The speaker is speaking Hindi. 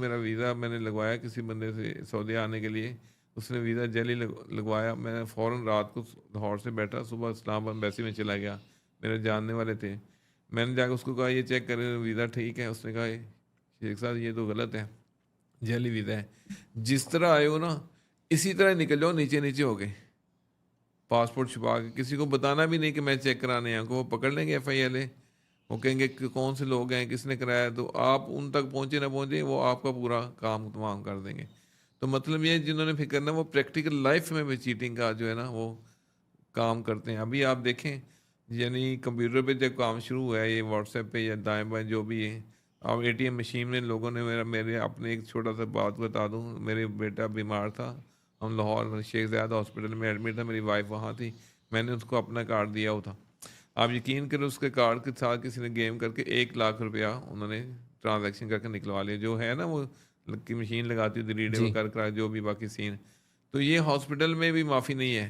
मेरा वीज़ा मैंने लगवाया किसी बंदे से सऊदी आने के लिए, उसने वीज़ा जाली लगवाया। मैं फ़ौरन रात को लाहौर से बैठा, सुबह इस्लामाबाद एम्बेसी में चला गया, मेरे जानने वाले थे। मैंने जाकर उसको कहा ये चेक करें वीज़ा ठीक है, उसने कहा शेख साहब ये तो गलत है, जाली वीज़ा है। जिस तरह आए हो ना इसी तरह निकल जाओ नीचे नीचे हो गए, पासपोर्ट छुपा के, किसी को बताना भी नहीं कि मैं चेक कराने आया, को वो पकड़ लेंगे FIA ले, वो कहेंगे कि कौन से लोग हैं, किसने कराया, तो आप उन तक पहुंचे ना पहुंचे वो आपका पूरा काम तमाम कर देंगे। तो मतलब ये जिन्होंने फिर करना वो प्रैक्टिकल लाइफ में भी चीटिंग का जो है ना वो काम करते हैं। अभी आप देखें, यानी कंप्यूटर पे जब काम शुरू हुआ है, ये व्हाट्सएप पे या दाएं बाएं जो भी है, अब ATM मशीन में लोगों ने मेरे अपने एक छोटा सा बात बता दूं, मेरे बेटा बीमार था, हम लाहौर शेख ज़ायद हॉस्पिटल में एडमिट था, मेरी वाइफ वहाँ थी, मैंने उसको अपना कार्ड दिया हुआ था। आप यकीन करें उसके कार्ड के साथ किसी ने गेम करके 1 लाख रुपया उन्होंने ट्रांजैक्शन करके निकलवा लिया, जो है ना वो की मशीन लगाती हुई रीड जी। कर जो भी बाकी सीन। तो ये हॉस्पिटल में भी माफ़ी नहीं है,